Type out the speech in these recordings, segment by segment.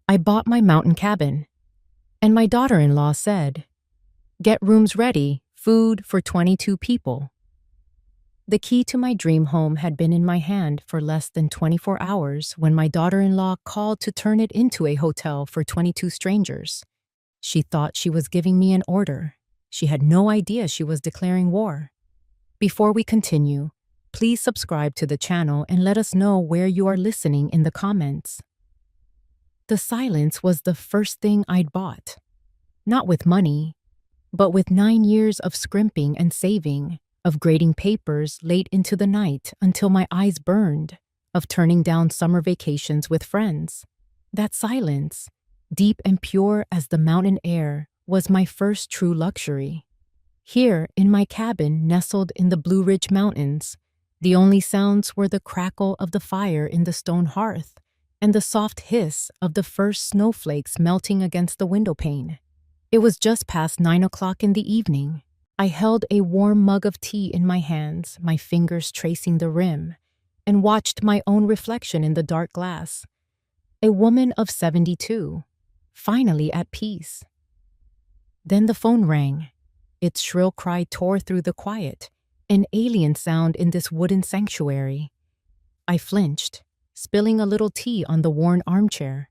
I bought my mountain cabin, and my daughter-in-law said, "Get rooms ready, food for 22 people." The key to my dream home had been in my hand for less than 24 hours when my daughter-in-law called to turn it into a hotel for 22 strangers. She thought she was giving me an order. She had no idea she was declaring war. Before we continue, please subscribe to the channel and let us know where you are listening in the comments. The silence was the first thing I'd bought. Not with money, but with 9 years of scrimping and saving, of grading papers late into the night until my eyes burned, of turning down summer vacations with friends. That silence, deep and pure as the mountain air, was my first true luxury. Here, in my cabin nestled in the Blue Ridge Mountains, the only sounds were the crackle of the fire in the stone hearth and the soft hiss of the first snowflakes melting against the window pane. It was just past 9 o'clock in the evening. I held a warm mug of tea in my hands, my fingers tracing the rim, and watched my own reflection in the dark glass. A woman of 72, finally at peace. Then the phone rang. Its shrill cry tore through the quiet, an alien sound in this wooden sanctuary. I flinched, spilling a little tea on the worn armchair.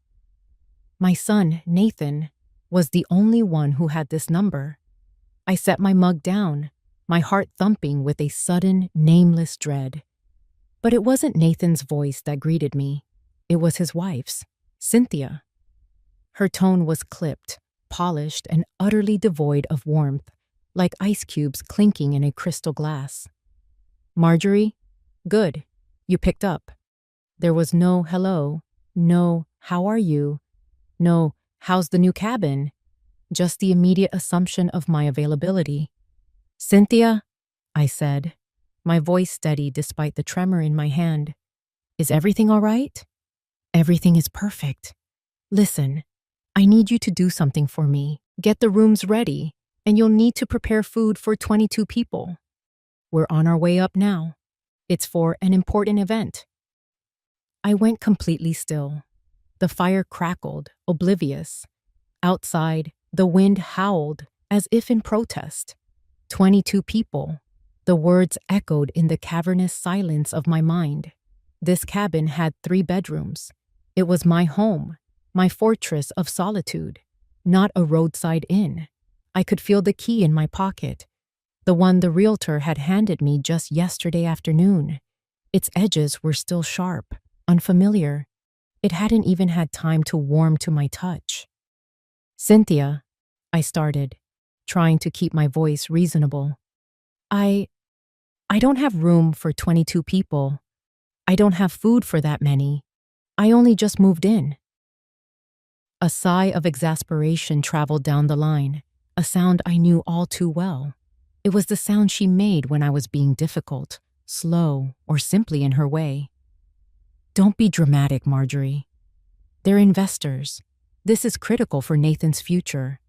My son, Nathan, was the only one who had this number. I set my mug down, my heart thumping with a sudden, nameless dread. But it wasn't Nathan's voice that greeted me. It was his wife's, Cynthia. Her tone was clipped, polished, and utterly devoid of warmth, like ice cubes clinking in a crystal glass. "Marjorie? Good. You picked up." There was no hello, no how are you, no how's the new cabin, just the immediate assumption of my availability. "Cynthia," I said, my voice steady despite the tremor in my hand. "Is everything all right?" "Everything is perfect. Listen, I need you to do something for me. Get the rooms ready, and you'll need to prepare food for 22 people. We're on our way up now. It's for an important event." I went completely still. The fire crackled, oblivious. Outside, the wind howled, as if in protest. 22 people. The words echoed in the cavernous silence of my mind. This cabin had 3 bedrooms. It was my home, my fortress of solitude, not a roadside inn. I could feel the key in my pocket, the one the realtor had handed me just yesterday afternoon. Its edges were still sharp, unfamiliar. It hadn't even had time to warm to my touch. "Cynthia," I started, trying to keep my voice reasonable. I don't have room for 22 people. I don't have food for that many. I only just moved in." A sigh of exasperation traveled down the line, a sound I knew all too well. It was the sound she made when I was being difficult, slow, or simply in her way. "Don't be dramatic, Marjorie. They're investors. This is critical for Nathan's future,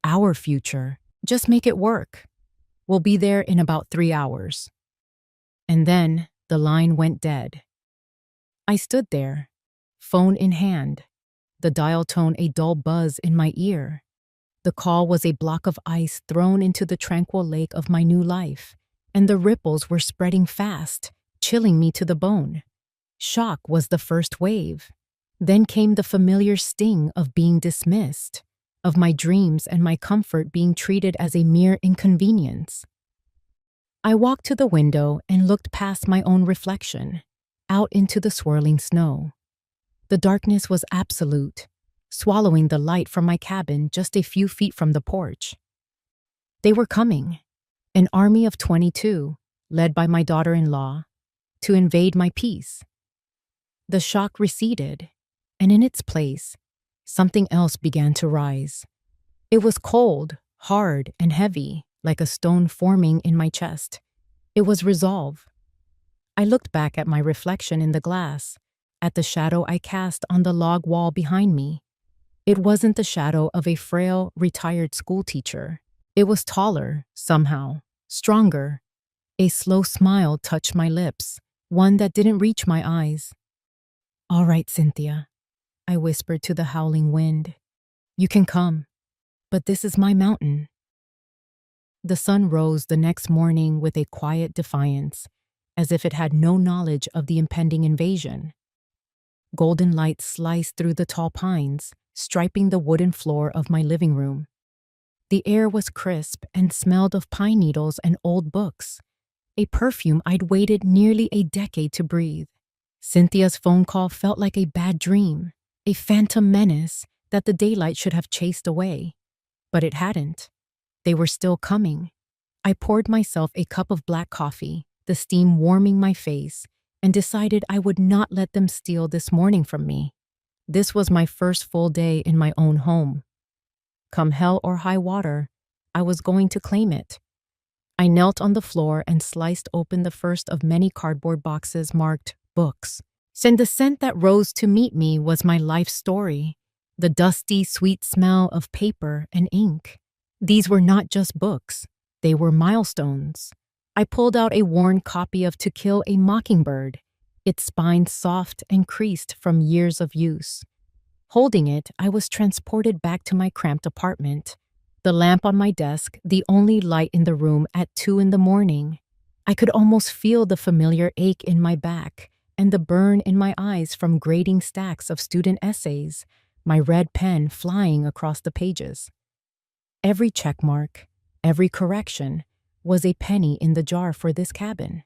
our future. Just make it work. We'll be there in about 3 hours." And then the line went dead. I stood there, phone in hand, the dial tone a dull buzz in my ear. The call was a block of ice thrown into the tranquil lake of my new life, and the ripples were spreading fast, chilling me to the bone. Shock was the first wave. Then came the familiar sting of being dismissed, of my dreams and my comfort being treated as a mere inconvenience. I walked to the window and looked past my own reflection, out into the swirling snow. The darkness was absolute, swallowing the light from my cabin just a few feet from the porch. They were coming, an army of 22, led by my daughter-in-law, to invade my peace. The shock receded, and in its place, something else began to rise. It was cold, hard, and heavy, like a stone forming in my chest. It was resolve. I looked back at my reflection in the glass, at the shadow I cast on the log wall behind me. It wasn't the shadow of a frail, retired schoolteacher. It was taller, somehow, stronger. A slow smile touched my lips, one that didn't reach my eyes. "All right, Cynthia," I whispered to the howling wind. You can come, but this is my mountain. The sun rose the next morning with a quiet defiance, as if it had no knowledge of the impending invasion. Golden light sliced through the tall pines, striping the wooden floor of my living room. The air was crisp and smelled of pine needles and old books, a perfume I'd waited nearly a decade to breathe. Cynthia's phone call felt like a bad dream, a phantom menace that the daylight should have chased away. But it hadn't. They were still coming. I poured myself a cup of black coffee, the steam warming my face, and decided I would not let them steal this morning from me. This was my first full day in my own home. Come hell or high water, I was going to claim it. I knelt on the floor and sliced open the first of many cardboard boxes marked books. And the scent that rose to meet me was my life story, the dusty, sweet smell of paper and ink. These were not just books, they were milestones. I pulled out a worn copy of To Kill a Mockingbird, its spine soft and creased from years of use. Holding it, I was transported back to my cramped apartment, the lamp on my desk the only light in the room at 2 a.m. I could almost feel the familiar ache in my back and the burn in my eyes from grading stacks of student essays, my red pen flying across the pages. Every checkmark, every correction, was a penny in the jar for this cabin.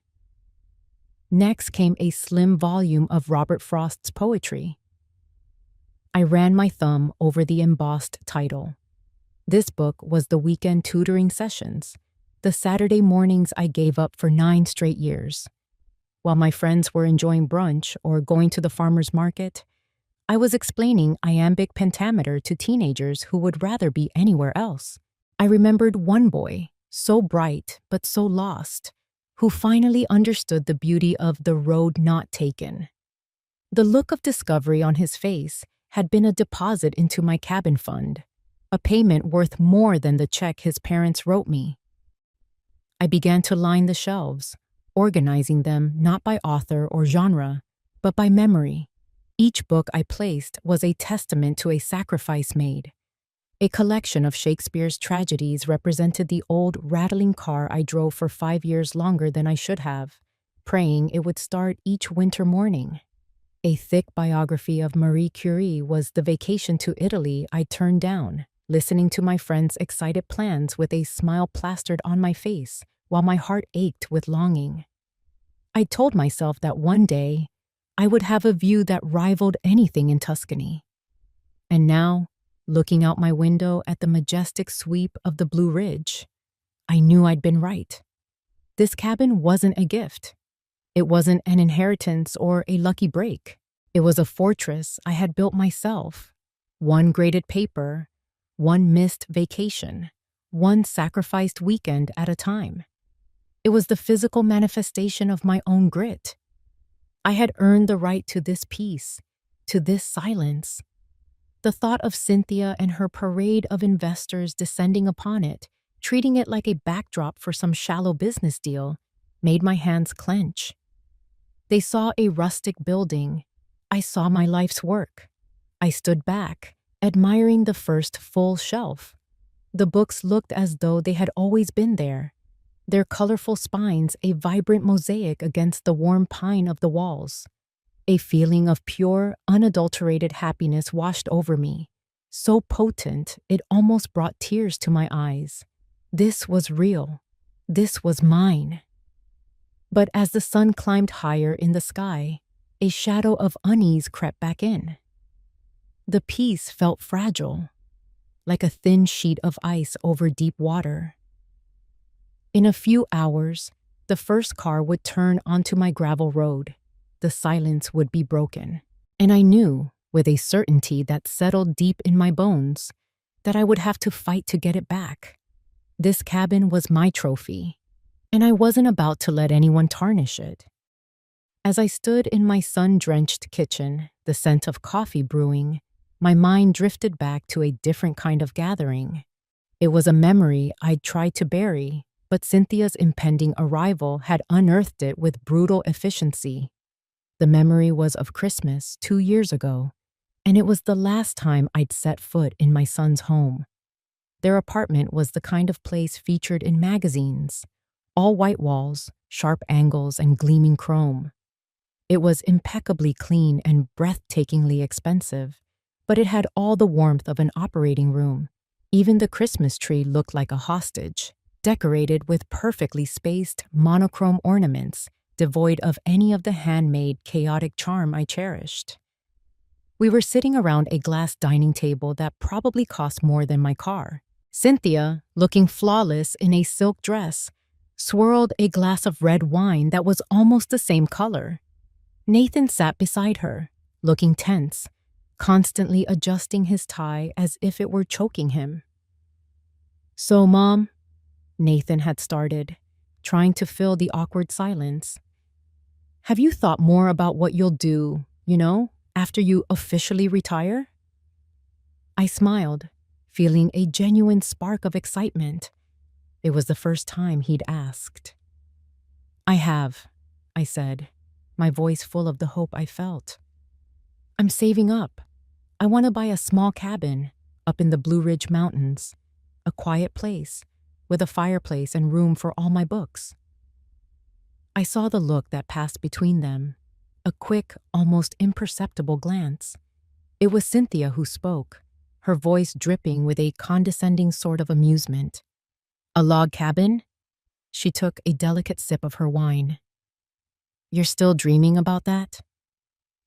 Next came a slim volume of Robert Frost's poetry. I ran my thumb over the embossed title. This book was the weekend tutoring sessions, the Saturday mornings I gave up for 9 straight years. While my friends were enjoying brunch or going to the farmer's market, I was explaining iambic pentameter to teenagers who would rather be anywhere else. I remembered one boy, so bright but so lost, who finally understood the beauty of The Road Not Taken. The look of discovery on his face had been a deposit into my cabin fund, a payment worth more than the check his parents wrote me. I began to line the shelves, organizing them not by author or genre, but by memory. Each book I placed was a testament to a sacrifice made. A collection of Shakespeare's tragedies represented the old, rattling car I drove for 5 years longer than I should have, praying it would start each winter morning. A thick biography of Marie Curie was the vacation to Italy I turned down, listening to my friends' excited plans with a smile plastered on my face while my heart ached with longing. I told myself that one day I would have a view that rivaled anything in Tuscany. And now, looking out my window at the majestic sweep of the Blue Ridge, I knew I'd been right. This cabin wasn't a gift. It wasn't an inheritance or a lucky break. It was a fortress I had built myself. One graded paper, one missed vacation, one sacrificed weekend at a time. It was the physical manifestation of my own grit. I had earned the right to this peace, to this silence. The thought of Cynthia and her parade of investors descending upon it, treating it like a backdrop for some shallow business deal, made my hands clench. They saw a rustic building. I saw my life's work. I stood back, admiring the first full shelf. The books looked as though they had always been there, their colorful spines a vibrant mosaic against the warm pine of the walls. A feeling of pure, unadulterated happiness washed over me, so potent it almost brought tears to my eyes. This was real. This was mine. But as the sun climbed higher in the sky, a shadow of unease crept back in. The peace felt fragile, like a thin sheet of ice over deep water. In a few hours, the first car would turn onto my gravel road. The silence would be broken. And I knew, with a certainty that settled deep in my bones, that I would have to fight to get it back. This cabin was my trophy, and I wasn't about to let anyone tarnish it. As I stood in my sun-drenched kitchen, the scent of coffee brewing, my mind drifted back to a different kind of gathering. It was a memory I'd tried to bury, but Cynthia's impending arrival had unearthed it with brutal efficiency. The memory was of Christmas 2 years ago, And it was the last time I'd set foot in my son's home. Their apartment was the kind of place featured in magazines, all white walls, sharp angles, and gleaming chrome. It was impeccably clean and breathtakingly expensive, but it had all the warmth of an operating room. Even the Christmas tree looked like a hostage, decorated with perfectly spaced, monochrome ornaments, devoid of any of the handmade, chaotic charm I cherished. We were sitting around a glass dining table that probably cost more than my car. Cynthia, looking flawless in a silk dress, swirled a glass of red wine that was almost the same color. Nathan sat beside her, looking tense, constantly adjusting his tie as if it were choking him. "So, Mom," Nathan had started, trying to fill the awkward silence. "Have you thought more about what you'll do, after you officially retire?" I smiled, feeling a genuine spark of excitement. It was the first time he'd asked. "I have," I said, my voice full of the hope I felt. "I'm saving up. I want to buy a small cabin up in the Blue Ridge Mountains, a quiet place with a fireplace and room for all my books." I saw the look that passed between them, a quick, almost imperceptible glance. It was Cynthia who spoke, her voice dripping with a condescending sort of amusement. "A log cabin?" She took a delicate sip of her wine. "You're still dreaming about that?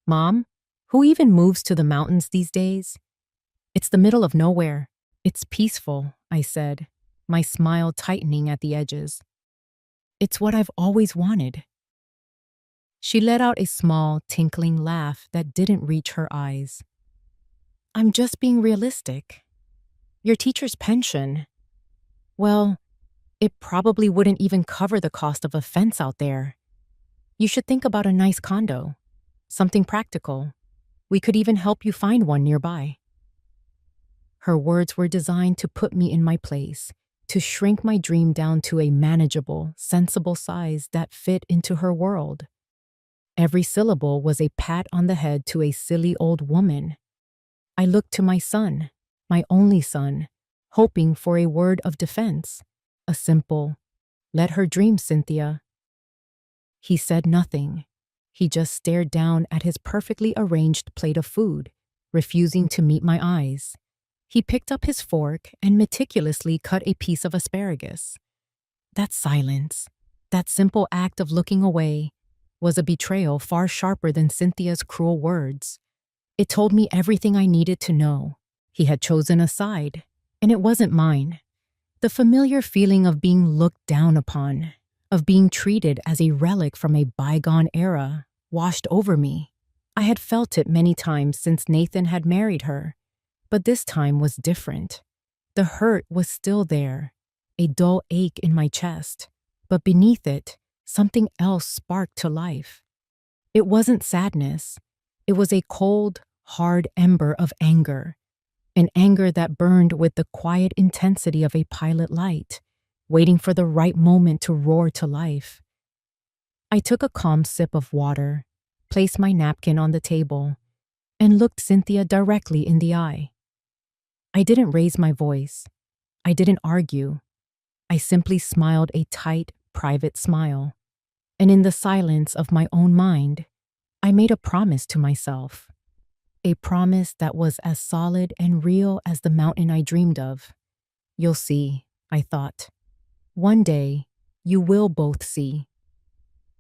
Mom, who even moves to the mountains these days? It's the middle of nowhere. It's peaceful," I said, my smile tightening at the edges. "It's what I've always wanted." She let out a small, tinkling laugh that didn't reach her eyes. "I'm just being realistic. Your teacher's pension, well, it probably wouldn't even cover the cost of a fence out there. You should think about a nice condo, something practical. We could even help you find one nearby." Her words were designed to put me in my place, to shrink my dream down to a manageable, sensible size that fit into her world. Every syllable was a pat on the head to a silly old woman. I looked to my son, my only son, hoping for a word of defense, a simple, "Let her dream, Cynthia." He said nothing. He just stared down at his perfectly arranged plate of food, refusing to meet my eyes. He picked up his fork and meticulously cut a piece of asparagus. That silence, that simple act of looking away, was a betrayal far sharper than Cynthia's cruel words. It told me everything I needed to know. He had chosen a side, and it wasn't mine. The familiar feeling of being looked down upon, of being treated as a relic from a bygone era, washed over me. I had felt it many times since Nathan had married her, but this time was different. The hurt was still there, a dull ache in my chest, but beneath it, something else sparked to life. It wasn't sadness. It was a cold, hard ember of anger, an anger that burned with the quiet intensity of a pilot light, waiting for the right moment to roar to life. I took a calm sip of water, placed my napkin on the table, and looked Cynthia directly in the eye. I didn't raise my voice. I didn't argue. I simply smiled a tight, private smile. And in the silence of my own mind, I made a promise to myself. A promise that was as solid and real as the mountain I dreamed of. "You'll see," I thought. "One day, you will both see."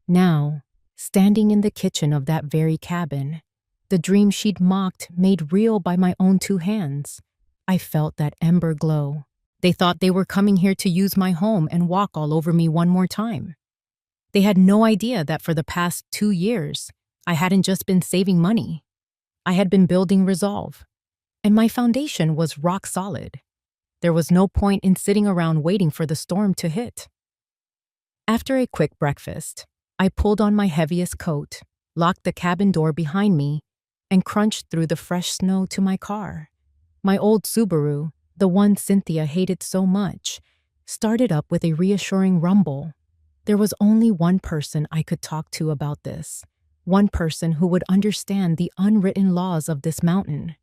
Now, standing in the kitchen of that very cabin, the dream she'd mocked made real by my own two hands, I felt that ember glow. They thought they were coming here to use my home and walk all over me one more time. They had no idea that for the past 2 years, I hadn't just been saving money. I had been building resolve. And my foundation was rock solid. There was no point in sitting around waiting for the storm to hit. After a quick breakfast, I pulled on my heaviest coat, locked the cabin door behind me, and crunched through the fresh snow to my car. My old Subaru, the one Cynthia hated so much, started up with a reassuring rumble. There was only one person I could talk to about this, one person who would understand the unwritten laws of this mountain.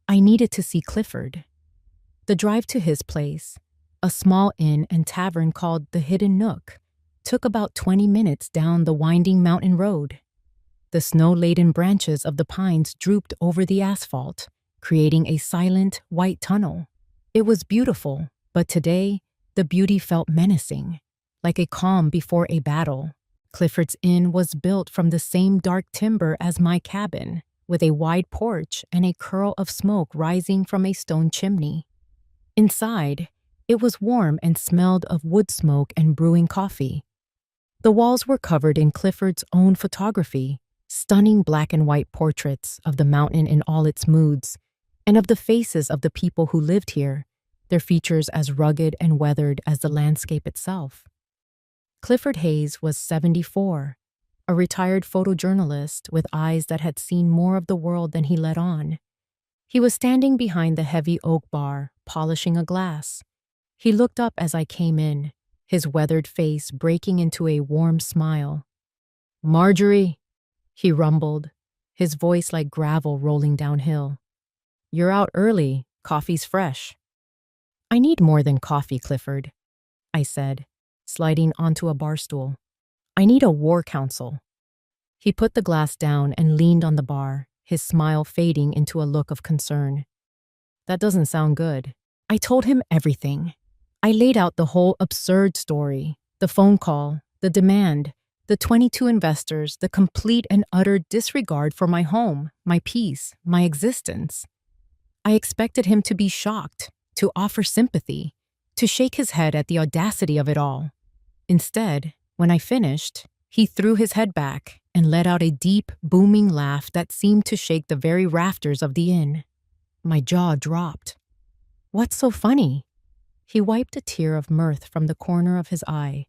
I needed to see Clifford. The drive to his place, a small inn and tavern called the Hidden Nook, took about 20 minutes down the winding mountain road. The snow-laden branches of the pines drooped over the asphalt, creating a silent, white tunnel. It was beautiful, but today, the beauty felt menacing, like a calm before a battle. Clifford's Inn was built from the same dark timber as my cabin, with a wide porch and a curl of smoke rising from a stone chimney. Inside, it was warm and smelled of wood smoke and brewing coffee. The walls were covered in Clifford's own photography, stunning black and white portraits of the mountain in all its moods, and of the faces of the people who lived here, their features as rugged and weathered as the landscape itself. Clifford Hayes was 74, a retired photojournalist with eyes that had seen more of the world than he let on. He was standing behind the heavy oak bar, polishing a glass. He looked up as I came in, his weathered face breaking into a warm smile. "Marjorie," he rumbled, his voice like gravel rolling downhill. "You're out early. Coffee's fresh." "I need more than coffee, Clifford," I said, sliding onto a bar stool. "I need a war council." He put the glass down and leaned on the bar, his smile fading into a look of concern. "That doesn't sound good." I told him everything. I laid out the whole absurd story, the phone call, the demand, the 22 investors, the complete and utter disregard for my home, my peace, my existence. I expected him to be shocked, to offer sympathy, to shake his head at the audacity of it all. Instead, when I finished, he threw his head back and let out a deep, booming laugh that seemed to shake the very rafters of the inn. My jaw dropped. "What's so funny?" He wiped a tear of mirth from the corner of his eye.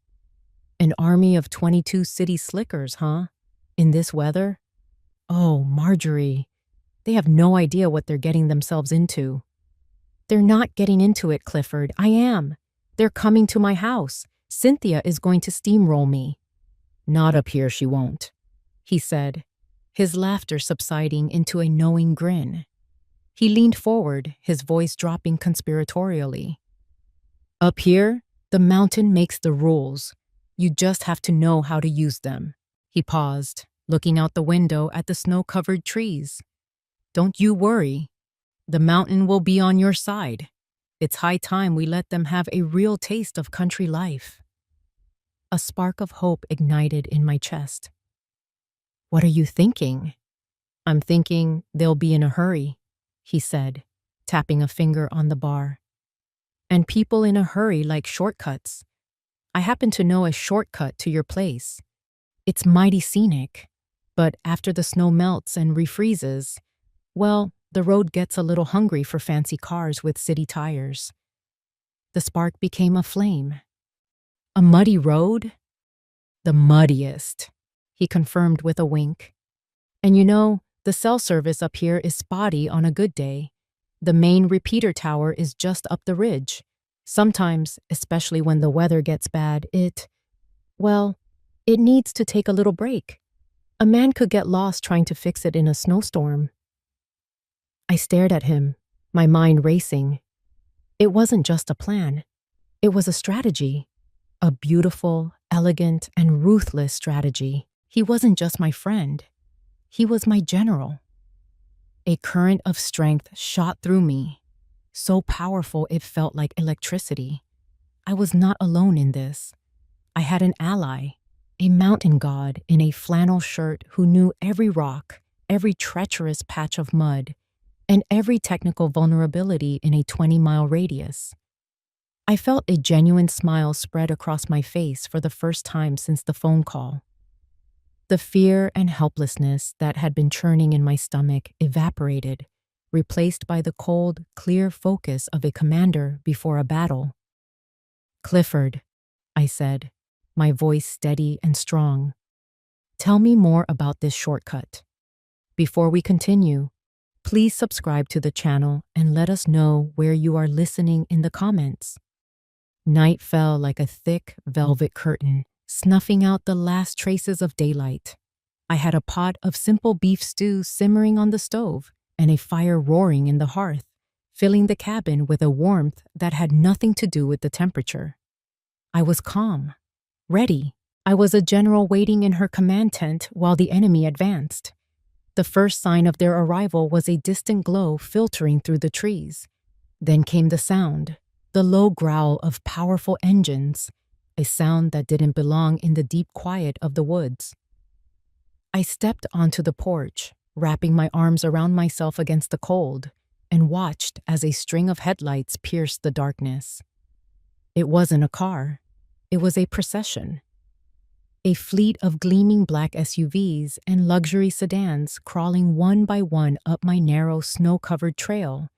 "An army of 22 city slickers, huh? In this weather? Oh, Marjorie, they have no idea what they're getting themselves into." "They're not getting into it, Clifford. I am. They're coming to my house. Cynthia is going to steamroll me." "Not up here, she won't," he said, his laughter subsiding into a knowing grin. He leaned forward, his voice dropping conspiratorially. "Up here, the mountain makes the rules. You just have to know how to use them." He paused, looking out the window at the snow-covered trees. "Don't you worry. The mountain will be on your side. It's high time we let them have a real taste of country life." A spark of hope ignited in my chest. "What are you thinking?" "I'm thinking they'll be in a hurry," he said, tapping a finger on the bar. "And people in a hurry like shortcuts. I happen to know a shortcut to your place. It's mighty scenic, but after the snow melts and refreezes, well, the road gets a little hungry for fancy cars with city tires." The spark became a flame. "A muddy road?" "The muddiest," he confirmed with a wink. "And you know, the cell service up here is spotty on a good day. The main repeater tower is just up the ridge. Sometimes, especially when the weather gets bad, it needs to take a little break. A man could get lost trying to fix it in a snowstorm." I stared at him, my mind racing. It wasn't just a plan. It was a strategy. A beautiful, elegant, and ruthless strategy. He wasn't just my friend. He was my general. A current of strength shot through me, so powerful it felt like electricity. I was not alone in this. I had an ally, a mountain god in a flannel shirt who knew every rock, every treacherous patch of mud, and every technical vulnerability in a 20-mile radius. I felt a genuine smile spread across my face for the first time since the phone call. The fear and helplessness that had been churning in my stomach evaporated, replaced by the cold, clear focus of a commander before a battle. "Clifford," I said, my voice steady and strong. "Tell me more about this shortcut. Before we continue, please subscribe to the channel and let us know where you are listening in the comments." Night fell like a thick velvet curtain, snuffing out the last traces of daylight. I had a pot of simple beef stew simmering on the stove and a fire roaring in the hearth, filling the cabin with a warmth that had nothing to do with the temperature. I was calm, ready. I was a general waiting in her command tent while the enemy advanced. The first sign of their arrival was a distant glow filtering through the trees. Then came the sound, the low growl of powerful engines, a sound that didn't belong in the deep quiet of the woods. I stepped onto the porch, wrapping my arms around myself against the cold, and watched as a string of headlights pierced the darkness. It wasn't a car. It was a procession. A fleet of gleaming black SUVs and luxury sedans crawling one by one up my narrow, snow-covered trail,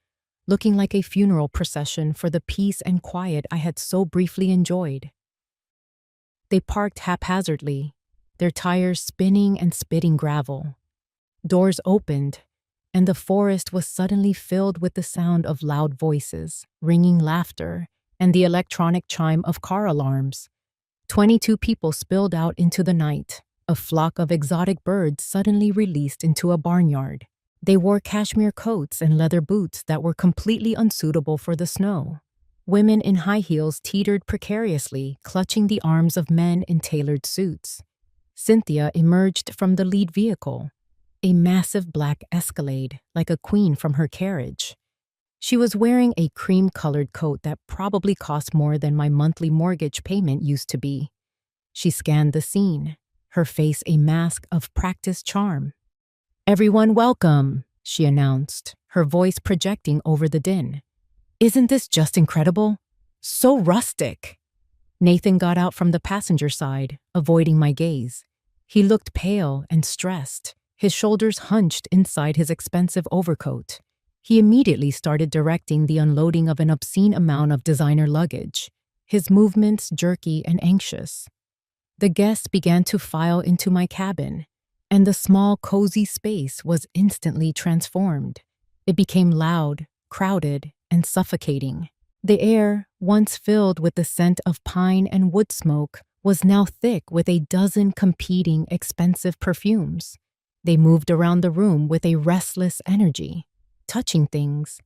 looking like a funeral procession for the peace and quiet I had so briefly enjoyed. They parked haphazardly, their tires spinning and spitting gravel. Doors opened, and the forest was suddenly filled with the sound of loud voices, ringing laughter, and the electronic chime of car alarms. 22 people spilled out into the night, a flock of exotic birds suddenly released into a barnyard. They wore cashmere coats and leather boots that were completely unsuitable for the snow. Women in high heels teetered precariously, clutching the arms of men in tailored suits. Cynthia emerged from the lead vehicle, a massive black Escalade, like a queen from her carriage. She was wearing a cream-colored coat that probably cost more than my monthly mortgage payment used to be. She scanned the scene, her face a mask of practiced charm. "Everyone welcome," she announced, her voice projecting over the din. "Isn't this just incredible? So rustic." Nathan got out from the passenger side, avoiding my gaze. He looked pale and stressed, his shoulders hunched inside his expensive overcoat. He immediately started directing the unloading of an obscene amount of designer luggage, his movements jerky and anxious. The guests began to file into my cabin, and the small, cozy space was instantly transformed. It became loud, crowded, and suffocating. The air, once filled with the scent of pine and wood smoke, was now thick with a dozen competing expensive perfumes. They moved around the room with a restless energy, touching things,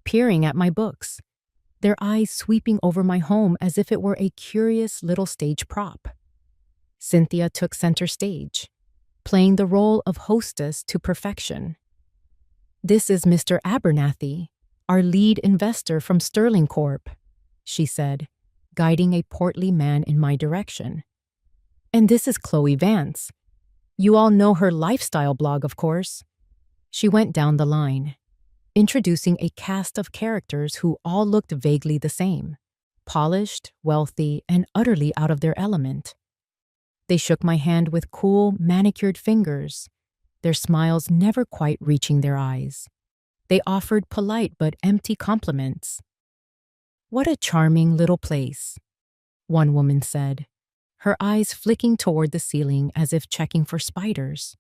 peering at my books, their eyes sweeping over my home as if it were a curious little stage prop. Cynthia took center stage, playing the role of hostess to perfection. "This is Mr. Abernathy, our lead investor from Sterling Corp," she said, guiding a portly man in my direction. "And this is Chloe Vance. You all know her lifestyle blog, of course." She went down the line, introducing a cast of characters who all looked vaguely the same, polished, wealthy, and utterly out of their element. They shook my hand with cool, manicured fingers, their smiles never quite reaching their eyes. They offered polite but empty compliments. "What a charming little place," one woman said, her eyes flicking toward the ceiling as if checking for spiders.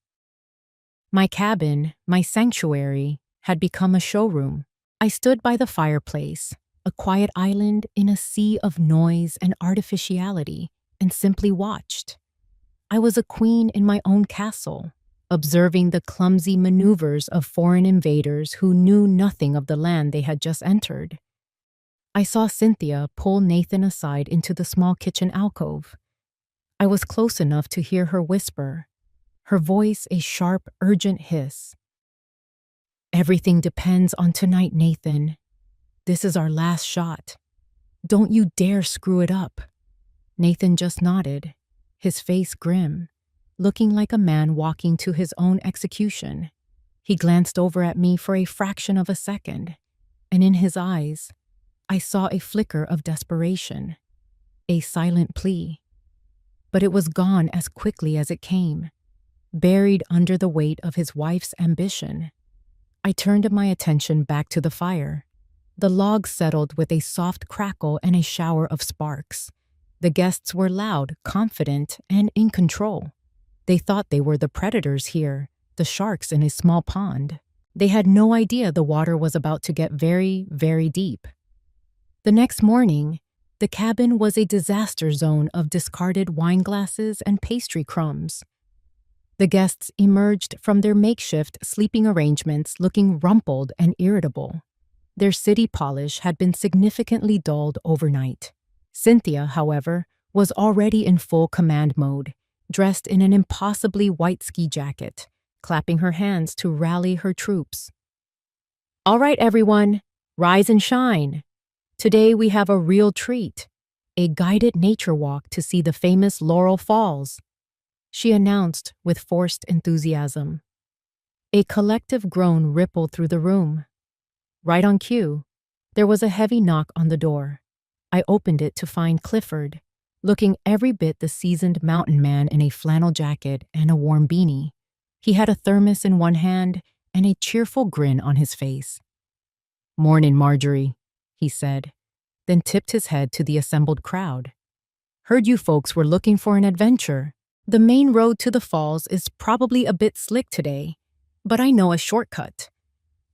My cabin, my sanctuary, had become a showroom. I stood by the fireplace, a quiet island in a sea of noise and artificiality, and simply watched. I was a queen in my own castle, observing the clumsy maneuvers of foreign invaders who knew nothing of the land they had just entered. I saw Cynthia pull Nathan aside into the small kitchen alcove. I was close enough to hear her whisper, her voice a sharp, urgent hiss. "Everything depends on tonight, Nathan. This is our last shot. Don't you dare screw it up." Nathan just nodded, his face grim, looking like a man walking to his own execution. He glanced over at me for a fraction of a second, and in his eyes, I saw a flicker of desperation, a silent plea. But it was gone as quickly as it came, buried under the weight of his wife's ambition. I turned my attention back to the fire. The logs settled with a soft crackle and a shower of sparks. The guests were loud, confident, and in control. They thought they were the predators here, the sharks in a small pond. They had no idea the water was about to get very, very deep. The next morning, the cabin was a disaster zone of discarded wine glasses and pastry crumbs. The guests emerged from their makeshift sleeping arrangements looking rumpled and irritable. Their city polish had been significantly dulled overnight. Cynthia, however, was already in full command mode, dressed in an impossibly white ski jacket, clapping her hands to rally her troops. "All right, everyone, rise and shine. Today we have a real treat, a guided nature walk to see the famous Laurel Falls," she announced with forced enthusiasm. A collective groan rippled through the room. Right on cue, there was a heavy knock on the door. I opened it to find Clifford, looking every bit the seasoned mountain man in a flannel jacket and a warm beanie. He had a thermos in one hand and a cheerful grin on his face. "Mornin', Marjorie," he said, then tipped his head to the assembled crowd. "Heard you folks were looking for an adventure. The main road to the falls is probably a bit slick today, but I know a shortcut.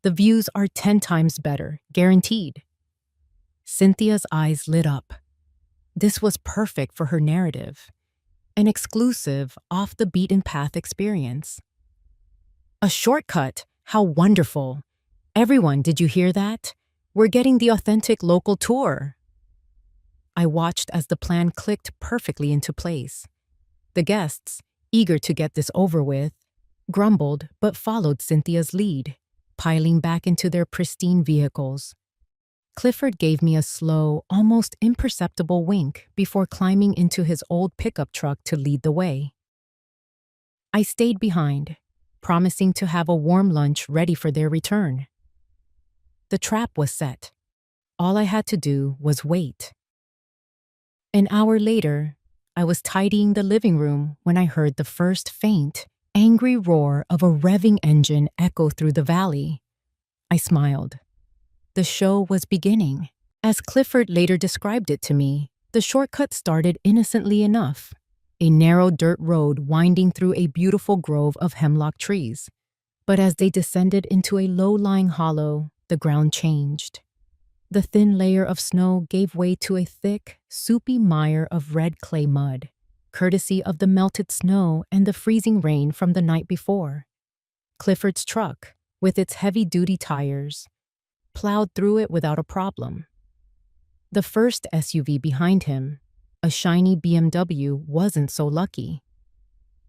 The views are 10 times better, guaranteed." Cynthia's eyes lit up. This was perfect for her narrative, an exclusive, off-the-beaten-path experience. "A shortcut? How wonderful! Everyone, did you hear that? We're getting the authentic local tour." I watched as the plan clicked perfectly into place. The guests, eager to get this over with, grumbled but followed Cynthia's lead, piling back into their pristine vehicles. Clifford gave me a slow, almost imperceptible wink before climbing into his old pickup truck to lead the way. I stayed behind, promising to have a warm lunch ready for their return. The trap was set. All I had to do was wait. An hour later, I was tidying the living room when I heard the first faint, angry roar of a revving engine echo through the valley. I smiled. The show was beginning. As Clifford later described it to me, the shortcut started innocently enough, a narrow dirt road winding through a beautiful grove of hemlock trees. But as they descended into a low-lying hollow, the ground changed. The thin layer of snow gave way to a thick, soupy mire of red clay mud, courtesy of the melted snow and the freezing rain from the night before. Clifford's truck, with its heavy-duty tires, plowed through it without a problem. The first SUV behind him, a shiny BMW, wasn't so lucky.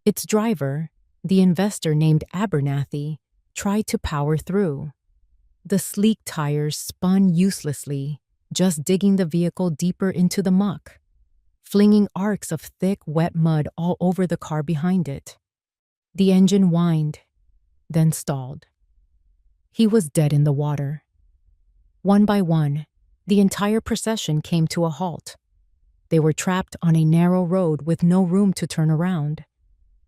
Its driver, the investor named Abernathy, tried to power through. The sleek tires spun uselessly, just digging the vehicle deeper into the muck, flinging arcs of thick, wet mud all over the car behind it. The engine whined, then stalled. He was dead in the water. One by one, the entire procession came to a halt. They were trapped on a narrow road with no room to turn around.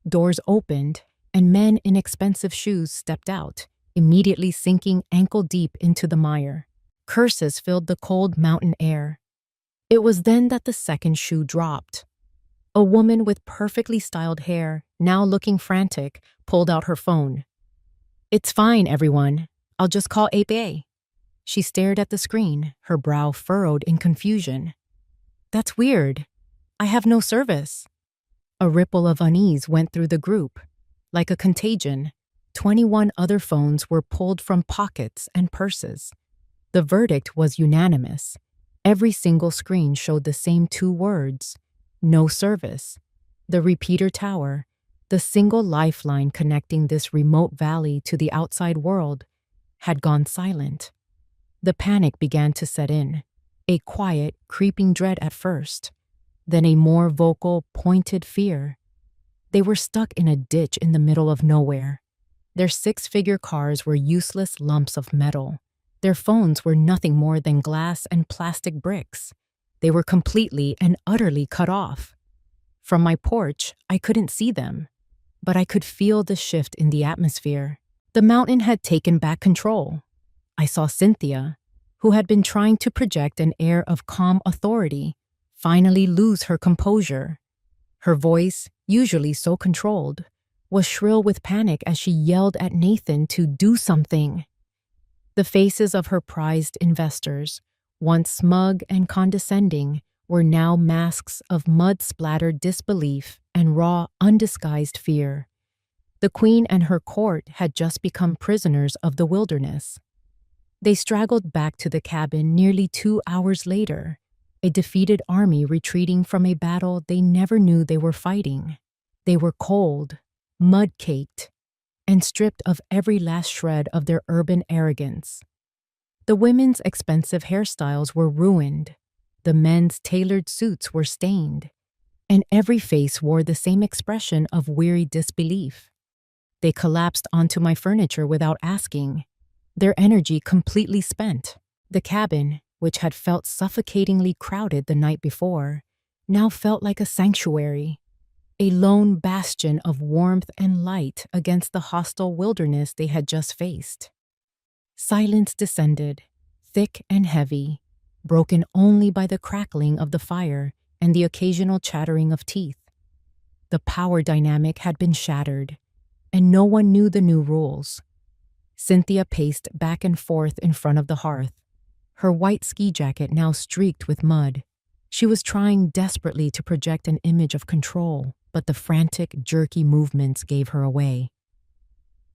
Doors opened, and men in expensive shoes stepped out, immediately sinking ankle-deep into the mire. Curses filled the cold mountain air. It was then that the second shoe dropped. A woman with perfectly styled hair, now looking frantic, pulled out her phone. "It's fine, everyone. I'll just call 8A." She stared at the screen, her brow furrowed in confusion. "That's weird. I have no service." A ripple of unease went through the group. Like a contagion, 21 other phones were pulled from pockets and purses. The verdict was unanimous. Every single screen showed the same two words: no service. The repeater tower, the single lifeline connecting this remote valley to the outside world, had gone silent. The panic began to set in, a quiet, creeping dread at first, then a more vocal, pointed fear. They were stuck in a ditch in the middle of nowhere. Their six-figure cars were useless lumps of metal. Their phones were nothing more than glass and plastic bricks. They were completely and utterly cut off. From my porch, I couldn't see them, but I could feel the shift in the atmosphere. The mountain had taken back control. I saw Cynthia, who had been trying to project an air of calm authority, finally lose her composure. Her voice, usually so controlled, was shrill with panic as she yelled at Nathan to do something. The faces of her prized investors, once smug and condescending, were now masks of mud-splattered disbelief and raw, undisguised fear. The queen and her court had just become prisoners of the wilderness. They straggled back to the cabin nearly 2 hours later, a defeated army retreating from a battle they never knew they were fighting. They were cold, mud-caked, and stripped of every last shred of their urban arrogance. The women's expensive hairstyles were ruined, the men's tailored suits were stained, and every face wore the same expression of weary disbelief. They collapsed onto my furniture without asking, their energy completely spent. The cabin, which had felt suffocatingly crowded the night before, now felt like a sanctuary, a lone bastion of warmth and light against the hostile wilderness they had just faced. Silence descended, thick and heavy, broken only by the crackling of the fire and the occasional chattering of teeth. The power dynamic had been shattered, and no one knew the new rules. Cynthia paced back and forth in front of the hearth, her white ski jacket now streaked with mud. She was trying desperately to project an image of control, but the frantic, jerky movements gave her away.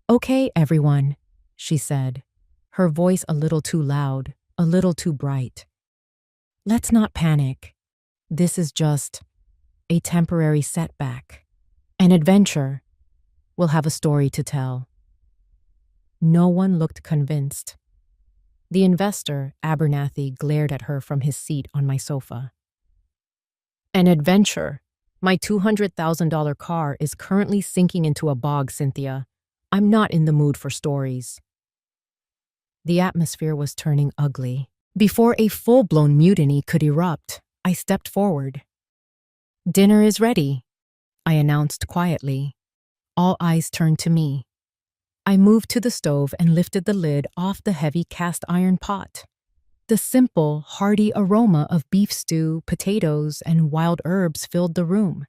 "Okay, everyone," she said, her voice a little too loud, a little too bright. "Let's not panic. This is just a temporary setback. An adventure. We'll have a story to tell." No one looked convinced. The investor, Abernathy, glared at her from his seat on my sofa. "An adventure? My $200,000 car is currently sinking into a bog, Cynthia. I'm not in the mood for stories." The atmosphere was turning ugly. Before a full-blown mutiny could erupt, I stepped forward. "Dinner is ready," I announced quietly. All eyes turned to me. I moved to the stove and lifted the lid off the heavy cast-iron pot. The simple, hearty aroma of beef stew, potatoes, and wild herbs filled the room.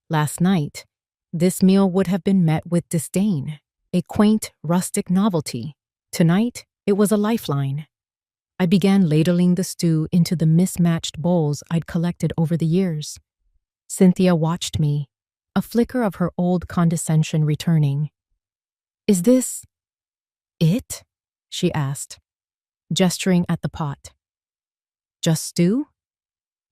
Last night, this meal would have been met with disdain, a quaint, rustic novelty. Tonight, it was a lifeline. I began ladling the stew into the mismatched bowls I'd collected over the years. Cynthia watched me, a flicker of her old condescension returning. "Is this it?" she asked, gesturing at the pot. "Just stew?"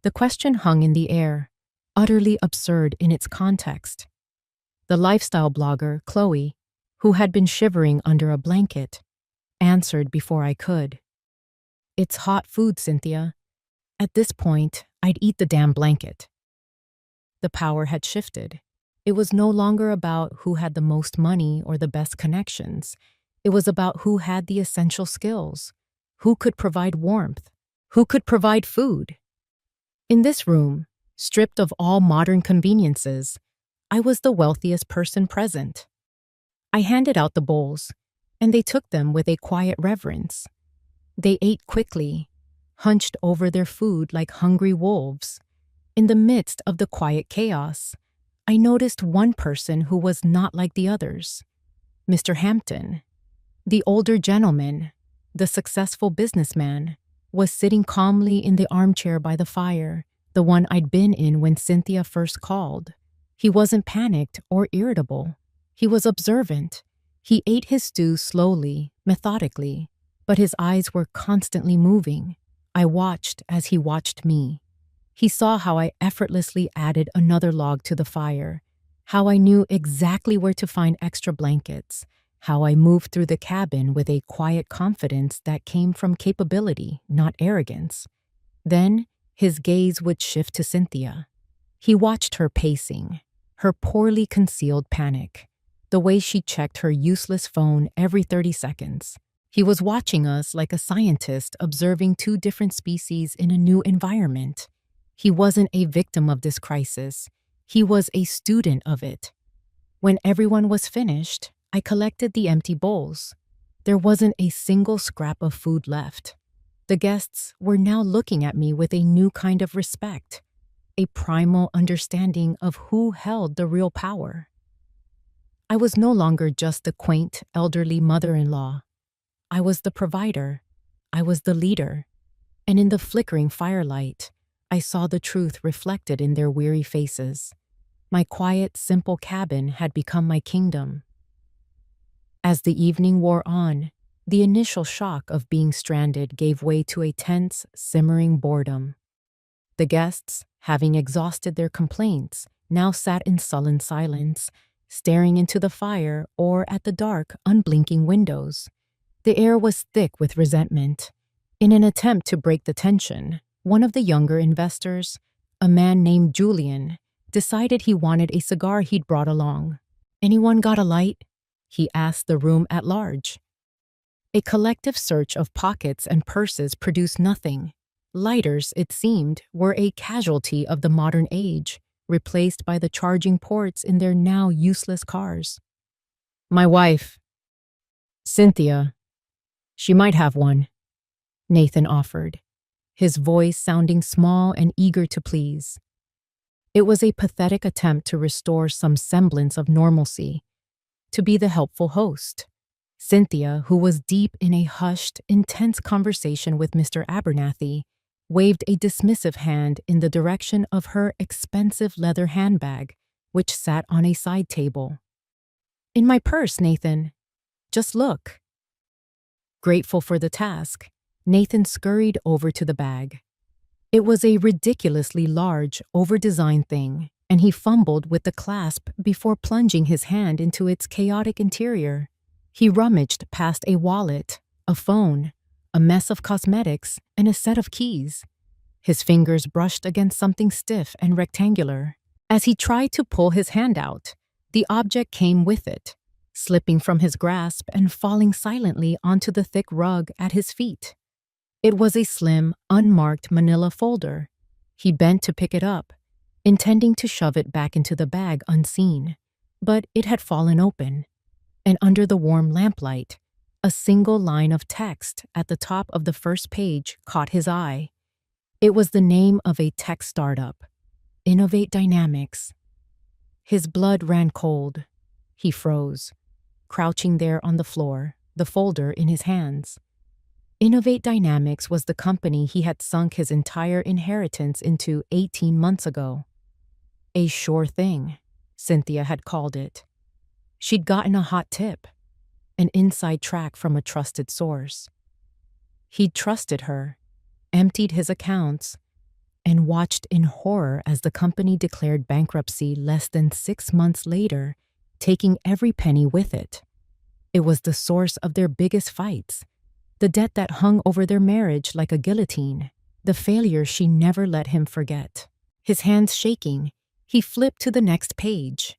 The question hung in the air, utterly absurd in its context. The lifestyle blogger, Chloe, who had been shivering under a blanket, answered before I could. "It's hot food, Cynthia. At this point, I'd eat the damn blanket." The power had shifted. It was no longer about who had the most money or the best connections. It was about who had the essential skills, who could provide warmth, who could provide food. In this room, stripped of all modern conveniences, I was the wealthiest person present. I handed out the bowls, and they took them with a quiet reverence. They ate quickly, hunched over their food like hungry wolves. In the midst of the quiet chaos, I noticed one person who was not like the others. Mr. Hampton, the older gentleman, the successful businessman, was sitting calmly in the armchair by the fire, the one I'd been in when Cynthia first called. He wasn't panicked or irritable. He was observant. He ate his stew slowly, methodically, but his eyes were constantly moving. I watched as he watched me. He saw how I effortlessly added another log to the fire, how I knew exactly where to find extra blankets, how I moved through the cabin with a quiet confidence that came from capability, not arrogance. Then, his gaze would shift to Cynthia. He watched her pacing, her poorly concealed panic, the way she checked her useless phone every 30 seconds. He was watching us like a scientist observing two different species in a new environment. He wasn't a victim of this crisis. He was a student of it. When everyone was finished, I collected the empty bowls. There wasn't a single scrap of food left. The guests were now looking at me with a new kind of respect, a primal understanding of who held the real power. I was no longer just the quaint, elderly mother-in-law. I was the provider. I was the leader. And in the flickering firelight, I saw the truth reflected in their weary faces. My quiet, simple cabin had become my kingdom. As the evening wore on, the initial shock of being stranded gave way to a tense, simmering boredom. The guests, having exhausted their complaints, now sat in sullen silence, staring into the fire or at the dark, unblinking windows. The air was thick with resentment. In an attempt to break the tension, one of the younger investors, a man named Julian, decided he wanted a cigar he'd brought along. "Anyone got a light?" he asked the room at large. A collective search of pockets and purses produced nothing. Lighters, it seemed, were a casualty of the modern age, replaced by the charging ports in their now useless cars. "My wife, Cynthia, she might have one," Nathan offered, his voice sounding small and eager to please. It was a pathetic attempt to restore some semblance of normalcy, to be the helpful host. Cynthia, who was deep in a hushed, intense conversation with Mr. Abernathy, waved a dismissive hand in the direction of her expensive leather handbag, which sat on a side table. "In my purse, Nathan. Just look." Grateful for the task, Nathan scurried over to the bag. It was a ridiculously large, over-designed thing, and he fumbled with the clasp before plunging his hand into its chaotic interior. He rummaged past a wallet, a phone, a mess of cosmetics, and a set of keys. His fingers brushed against something stiff and rectangular. As he tried to pull his hand out, the object came with it, slipping from his grasp and falling silently onto the thick rug at his feet. It was a slim, unmarked manila folder. He bent to pick it up, intending to shove it back into the bag unseen, but it had fallen open, and under the warm lamplight, a single line of text at the top of the first page caught his eye. It was the name of a tech startup, Innovate Dynamics. His blood ran cold. He froze, crouching there on the floor, the folder in his hands. Innovate Dynamics was the company he had sunk his entire inheritance into 18 months ago. A sure thing, Cynthia had called it. She'd gotten a hot tip, an inside track from a trusted source. He'd trusted her, emptied his accounts, and watched in horror as the company declared bankruptcy less than 6 months later, taking every penny with it. It was the source of their biggest fights, the debt that hung over their marriage like a guillotine, the failure she never let him forget. His hands shaking, he flipped to the next page.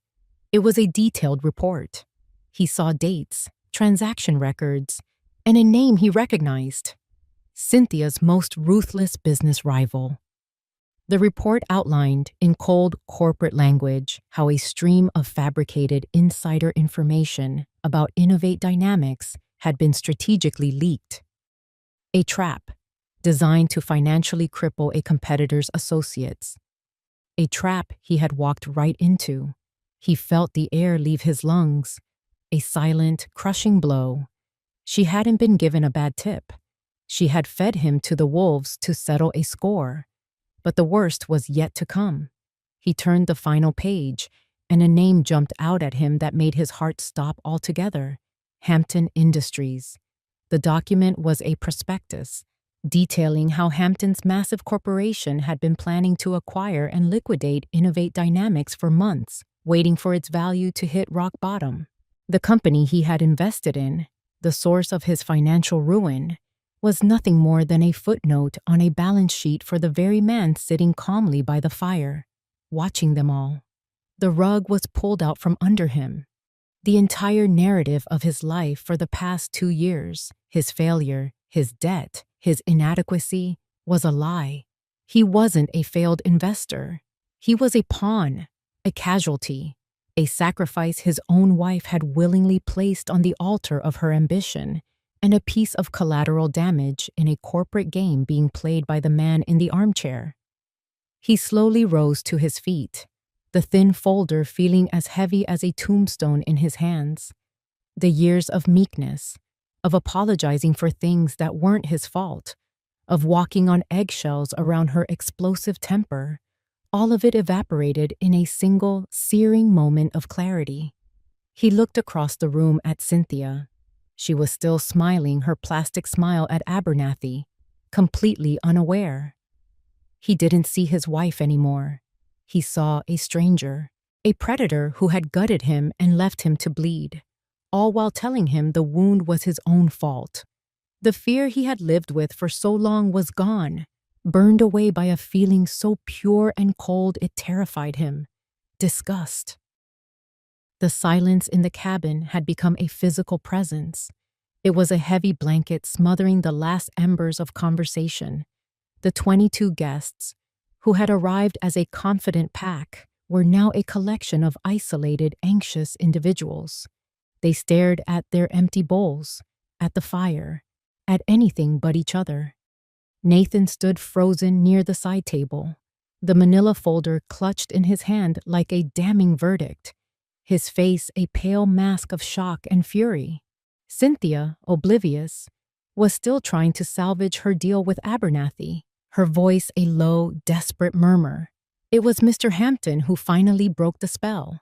It was a detailed report. He saw dates, transaction records, and a name he recognized: Cynthia's most ruthless business rival. The report outlined, in cold corporate language, how a stream of fabricated insider information about Innovate Dynamics had been strategically leaked. A trap designed to financially cripple a competitor's associates. A trap he had walked right into. He felt the air leave his lungs, a silent, crushing blow. She hadn't been given a bad tip. She had fed him to the wolves to settle a score. But the worst was yet to come. He turned the final page, and a name jumped out at him that made his heart stop altogether: Hampton Industries. The document was a prospectus, detailing how Hampton's massive corporation had been planning to acquire and liquidate Innovate Dynamics for months, waiting for its value to hit rock bottom. The company he had invested in, the source of his financial ruin, was nothing more than a footnote on a balance sheet for the very man sitting calmly by the fire, watching them all. The rug was pulled out from under him. The entire narrative of his life for the past 2 years, his failure, his debt, his inadequacy, was a lie. He wasn't a failed investor. He was a pawn, a casualty, a sacrifice his own wife had willingly placed on the altar of her ambition, and a piece of collateral damage in a corporate game being played by the man in the armchair. He slowly rose to his feet, the thin folder feeling as heavy as a tombstone in his hands. The years of meekness, of apologizing for things that weren't his fault, of walking on eggshells around her explosive temper, all of it evaporated in a single, searing moment of clarity. He looked across the room at Cynthia. She was still smiling her plastic smile at Abernathy, completely unaware. He didn't see his wife anymore. He saw a stranger, a predator who had gutted him and left him to bleed, all while telling him the wound was his own fault. The fear he had lived with for so long was gone, burned away by a feeling so pure and cold it terrified him: disgust. The silence in the cabin had become a physical presence. It was a heavy blanket smothering the last embers of conversation. The 22 guests, who had arrived as a confident pack, were now a collection of isolated, anxious individuals. They stared at their empty bowls, at the fire, at anything but each other. Nathan stood frozen near the side table, the manila folder clutched in his hand like a damning verdict, his face a pale mask of shock and fury. Cynthia, oblivious, was still trying to salvage her deal with Abernathy, her voice a low, desperate murmur. It was Mr. Hampton who finally broke the spell.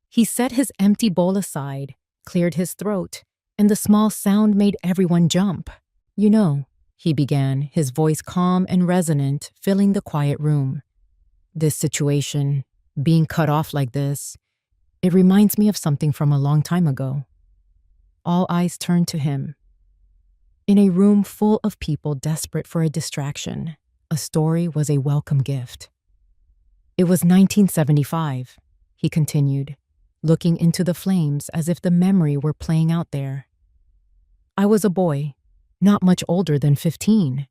He set his empty bowl aside, cleared his throat, and the small sound made everyone jump. "You know," he began, his voice calm and resonant, filling the quiet room. "This situation, being cut off like this, it reminds me of something from a long time ago." All eyes turned to him. In a room full of people desperate for a distraction, a story was a welcome gift. "It was 1975, he continued, looking into the flames as if the memory were playing out there. "I was a boy, not much older than 15.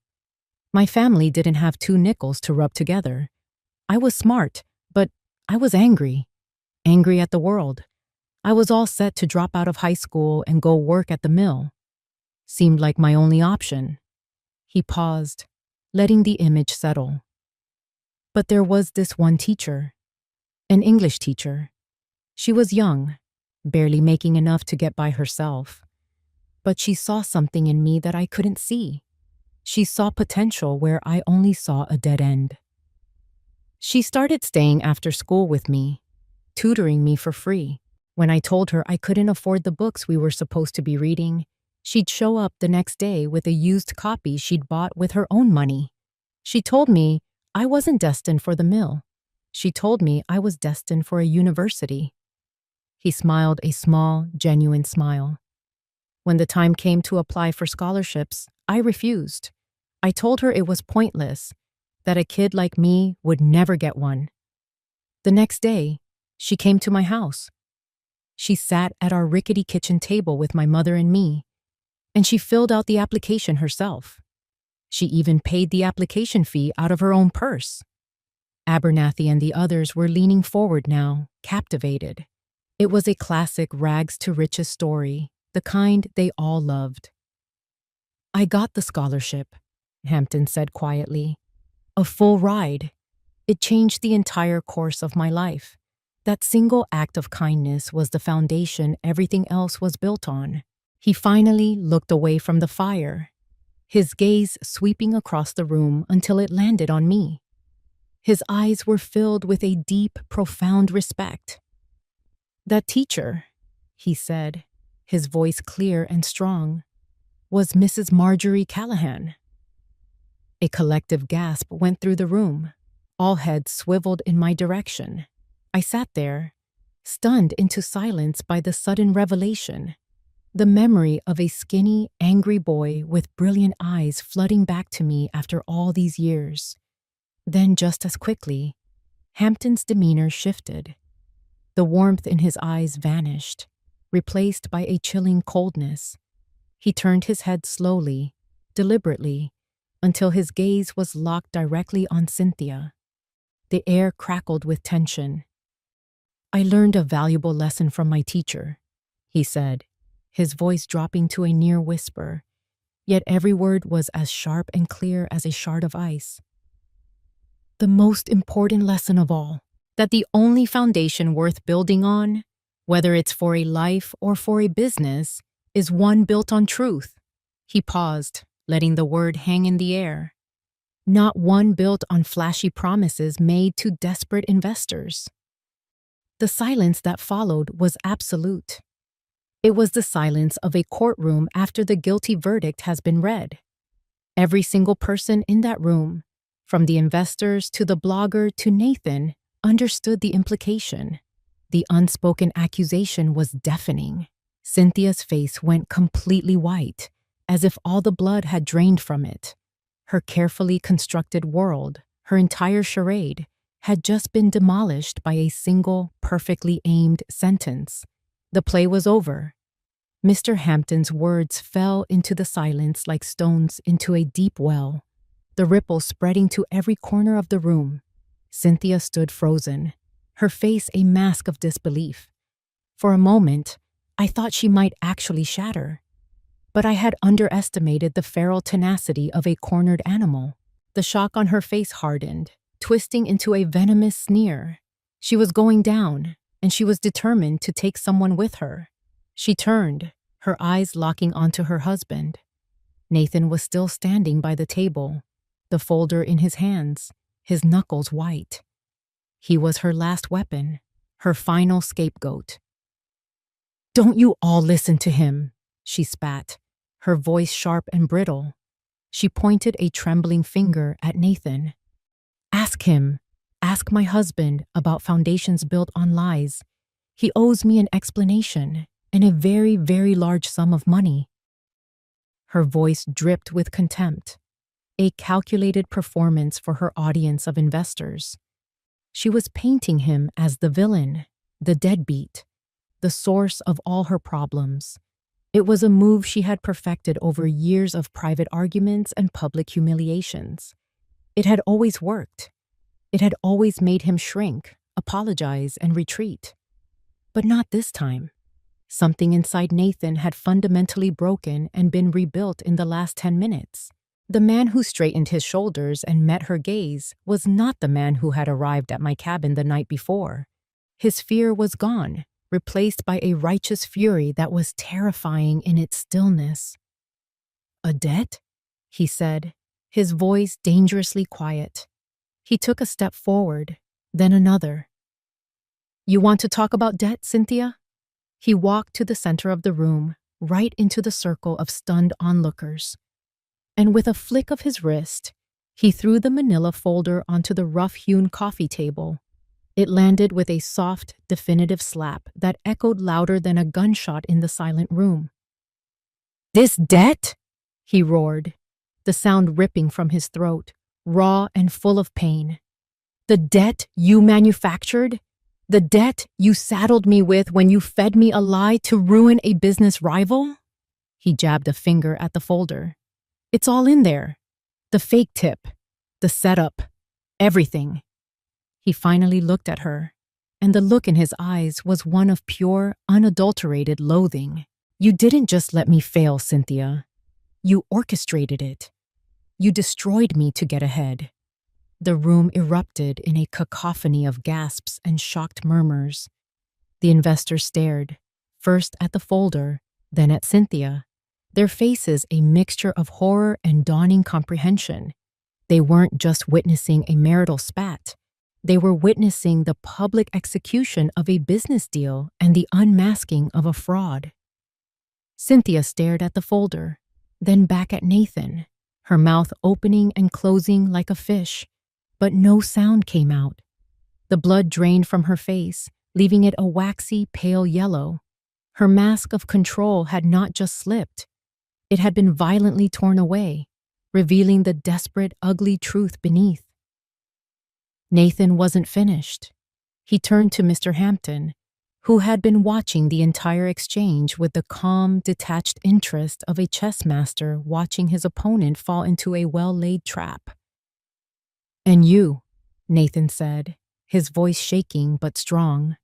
My family didn't have 2 nickels to rub together. I was smart, but I was angry. Angry at the world. I was all set to drop out of high school and go work at the mill. Seemed like my only option." He paused, letting the image settle. "But there was this one teacher, an English teacher. She was young, barely making enough to get by herself. But she saw something in me that I couldn't see. She saw potential where I only saw a dead end. She started staying after school with me, tutoring me for free. When I told her I couldn't afford the books we were supposed to be reading, she'd show up the next day with a used copy she'd bought with her own money. She told me I wasn't destined for the mill. She told me I was destined for a university." He smiled a small, genuine smile. "When the time came to apply for scholarships, I refused. I told her it was pointless, that a kid like me would never get one. The next day, she came to my house. She sat at our rickety kitchen table with my mother and me, and she filled out the application herself. She even paid the application fee out of her own purse." Abernathy and the others were leaning forward now, captivated. It was a classic rags to riches story, the kind they all loved. "I got the scholarship," Hampton said quietly. "A full ride. It changed the entire course of my life. That single act of kindness was the foundation everything else was built on." He finally looked away from the fire, his gaze sweeping across the room until it landed on me. His eyes were filled with a deep, profound respect. "That teacher," he said, his voice clear and strong, "was Mrs. Marjorie Callahan." A collective gasp went through the room. All heads swiveled in my direction. I sat there, stunned into silence by the sudden revelation. The memory of a skinny, angry boy with brilliant eyes flooding back to me after all these years. Then, just as quickly, Hampton's demeanor shifted. The warmth in his eyes vanished, replaced by a chilling coldness. He turned his head slowly, deliberately, until his gaze was locked directly on Cynthia. The air crackled with tension. "I learned a valuable lesson from my teacher," he said, his voice dropping to a near whisper, yet every word was as sharp and clear as a shard of ice. "The most important lesson of all, that the only foundation worth building on, whether it's for a life or for a business, is one built on truth." He paused, letting the word hang in the air. "Not one built on flashy promises made to desperate investors." The silence that followed was absolute. It was the silence of a courtroom after the guilty verdict has been read. Every single person in that room, from the investors to the blogger to Nathan, understood the implication. The unspoken accusation was deafening. Cynthia's face went completely white, as if all the blood had drained from it. Her carefully constructed world, her entire charade, had just been demolished by a single, perfectly aimed sentence. The play was over. Mr. Hampton's words fell into the silence like stones into a deep well, the ripples spreading to every corner of the room. Cynthia stood frozen, her face a mask of disbelief. For a moment, I thought she might actually shatter. But I had underestimated the feral tenacity of a cornered animal. The shock on her face hardened, twisting into a venomous sneer. She was going down, and she was determined to take someone with her. She turned, her eyes locking onto her husband. Nathan was still standing by the table, the folder in his hands, his knuckles white. He was her last weapon, her final scapegoat. "Don't you all listen to him," she spat, her voice sharp and brittle. She pointed a trembling finger at Nathan. "Ask him. Ask my husband about foundations built on lies. He owes me an explanation and a very, very large sum of money." Her voice dripped with contempt, a calculated performance for her audience of investors. She was painting him as the villain, the deadbeat, the source of all her problems. It was a move she had perfected over years of private arguments and public humiliations. It had always worked. It had always made him shrink, apologize, and retreat. But not this time. Something inside Nathan had fundamentally broken and been rebuilt in the last 10 minutes. The man who straightened his shoulders and met her gaze was not the man who had arrived at my cabin the night before. His fear was gone, replaced by a righteous fury that was terrifying in its stillness. "A debt?" he said, his voice dangerously quiet. He took a step forward, then another. "You want to talk about debt, Cynthia?" He walked to the center of the room, right into the circle of stunned onlookers. And with a flick of his wrist, he threw the manila folder onto the rough-hewn coffee table. It landed with a soft, definitive slap that echoed louder than a gunshot in the silent room. "This debt?" he roared, the sound ripping from his throat, raw and full of pain. "The debt you manufactured? The debt you saddled me with when you fed me a lie to ruin a business rival?" He jabbed a finger at the folder. "It's all in there. The fake tip, the setup, everything." He finally looked at her, and the look in his eyes was one of pure, unadulterated loathing. "You didn't just let me fail, Cynthia. You orchestrated it. You destroyed me to get ahead." The room erupted in a cacophony of gasps and shocked murmurs. The investors stared, first at the folder, then at Cynthia, their faces a mixture of horror and dawning comprehension. They weren't just witnessing a marital spat. They were witnessing the public execution of a business deal and the unmasking of a fraud. Cynthia stared at the folder, then back at Nathan, her mouth opening and closing like a fish, but no sound came out. The blood drained from her face, leaving it a waxy, pale yellow. Her mask of control had not just slipped. It had been violently torn away, revealing the desperate, ugly truth beneath. Nathan wasn't finished. He turned to Mr. Hampton, who had been watching the entire exchange with the calm, detached interest of a chess master watching his opponent fall into a well-laid trap. "And you," Nathan said, his voice shaking but strong.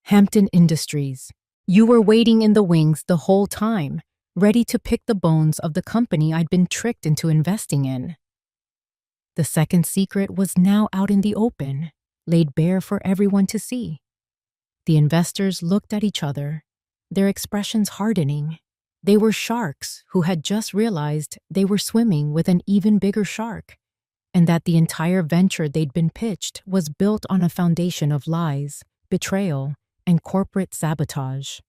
"Hampton Industries. You were waiting in the wings the whole time, ready to pick the bones of the company I'd been tricked into investing in." The second secret was now out in the open, laid bare for everyone to see. The investors looked at each other, their expressions hardening. They were sharks who had just realized they were swimming with an even bigger shark, and that the entire venture they'd been pitched was built on a foundation of lies, betrayal, and corporate sabotage.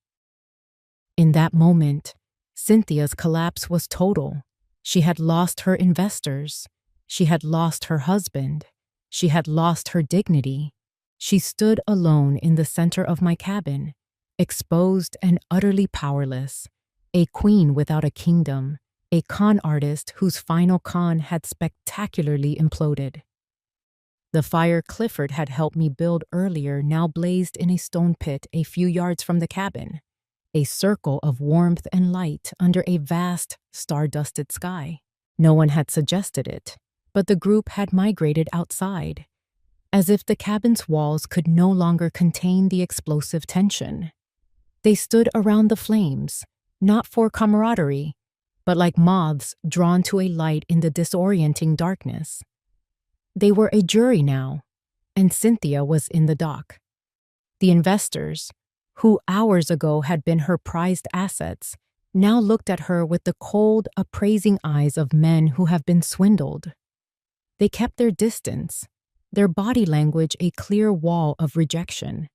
In that moment, Cynthia's collapse was total. She had lost her investors. She had lost her husband. She had lost her dignity. She stood alone in the center of my cabin, exposed and utterly powerless, a queen without a kingdom, a con artist whose final con had spectacularly imploded. The fire Clifford had helped me build earlier now blazed in a stone pit a few yards from the cabin, a circle of warmth and light under a vast, star-dusted sky. No one had suggested it, but the group had migrated outside, as if the cabin's walls could no longer contain the explosive tension. They stood around the flames, not for camaraderie, but like moths drawn to a light in the disorienting darkness. They were a jury now, and Cynthia was in the dock. The investors, who hours ago had been her prized assets, now looked at her with the cold, appraising eyes of men who have been swindled. They kept their distance, their body language a clear wall of rejection.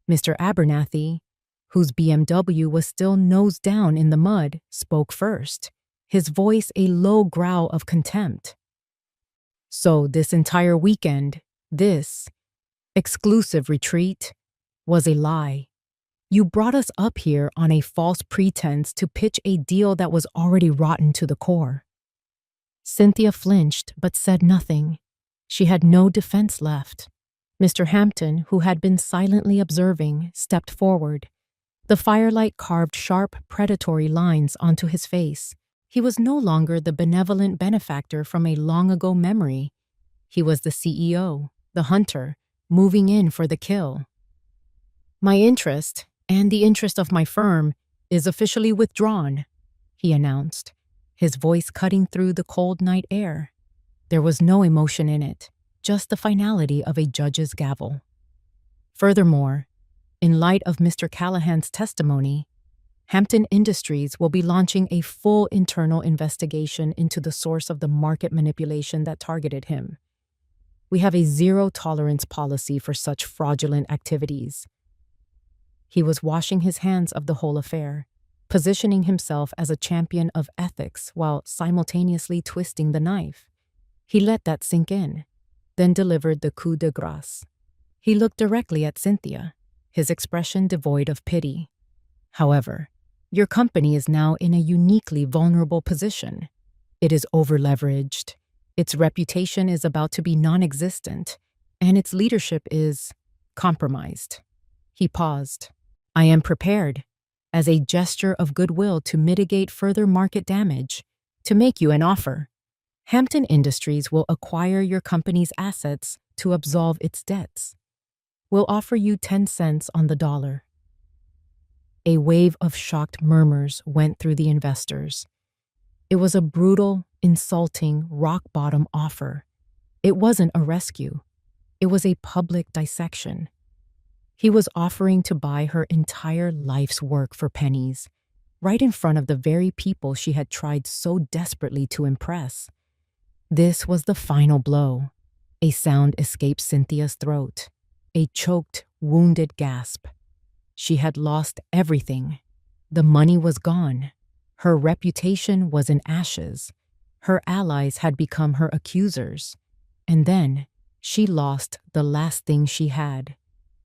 Mr. Abernathy, whose BMW was still nose down in the mud, spoke first, his voice a low growl of contempt. So this entire weekend, this exclusive retreat, was a lie. You brought us up here on a false pretense to pitch a deal that was already rotten to the core. Cynthia flinched but said nothing. She had no defense left. Mr. Hampton, who had been silently observing, stepped forward. The firelight carved sharp, predatory lines onto his face. He was no longer the benevolent benefactor from a long-ago memory. He was the CEO, the hunter, moving in for the kill. My interest, and the interest of my firm, is officially withdrawn, he announced, his voice cutting through the cold night air. There was no emotion in it, just the finality of a judge's gavel. Furthermore, in light of Mr. Callahan's testimony, Hampton Industries will be launching a full internal investigation into the source of the market manipulation that targeted him. We have a zero-tolerance policy for such fraudulent activities. He was washing his hands of the whole affair, positioning himself as a champion of ethics while simultaneously twisting the knife. He let that sink in, then delivered the coup de grâce. He looked directly at Cynthia, his expression devoid of pity. However, your company is now in a uniquely vulnerable position. It is over-leveraged, its reputation is about to be non-existent, and its leadership is compromised. He paused. I am prepared, as a gesture of goodwill to mitigate further market damage, to make you an offer. Hampton Industries will acquire your company's assets to absolve its debts. We'll offer you 10 cents on the dollar. A wave of shocked murmurs went through the investors. It was a brutal, insulting, rock-bottom offer. It wasn't a rescue. It was a public dissection. He was offering to buy her entire life's work for pennies, right in front of the very people she had tried so desperately to impress. This was the final blow. A sound escaped Cynthia's throat, a choked, wounded gasp. She had lost everything. The money was gone. Her reputation was in ashes. Her allies had become her accusers. And then she lost the last thing she had.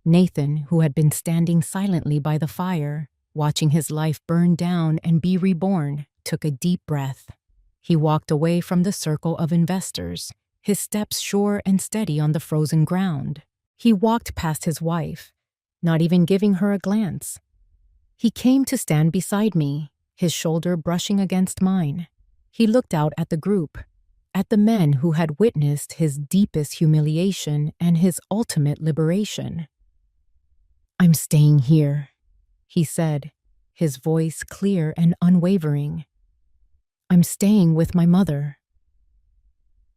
Nathan, who had been standing silently by the fire, watching his life burn down and be reborn, took a deep breath. He walked away from the circle of investors, his steps sure and steady on the frozen ground. He walked past his wife, not even giving her a glance. He came to stand beside me, his shoulder brushing against mine. He looked out at the group, at the men who had witnessed his deepest humiliation and his ultimate liberation. I'm staying here, he said, his voice clear and unwavering. I'm staying with my mother.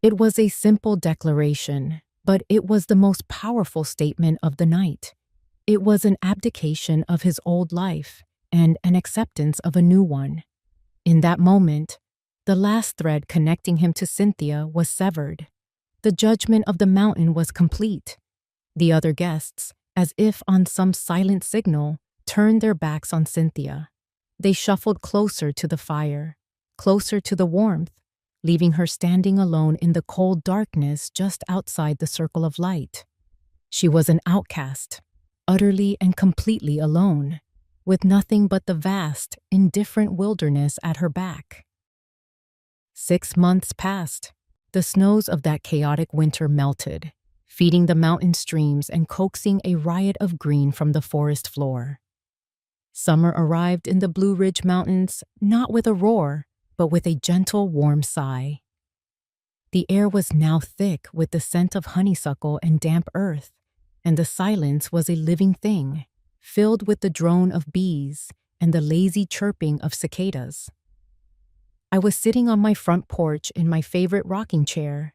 It was a simple declaration, but it was the most powerful statement of the night. It was an abdication of his old life and an acceptance of a new one. In that moment, the last thread connecting him to Cynthia was severed. The judgment of the mountain was complete. The other guests, as if on some silent signal, turned their backs on Cynthia. They shuffled closer to the fire, closer to the warmth, leaving her standing alone in the cold darkness just outside the circle of light. She was an outcast, utterly and completely alone, with nothing but the vast, indifferent wilderness at her back. 6 months passed. The snows of that chaotic winter melted, feeding the mountain streams and coaxing a riot of green from the forest floor. Summer arrived in the Blue Ridge Mountains not with a roar, but with a gentle, warm sigh. The air was now thick with the scent of honeysuckle and damp earth, and the silence was a living thing, filled with the drone of bees and the lazy chirping of cicadas. I was sitting on my front porch in my favorite rocking chair,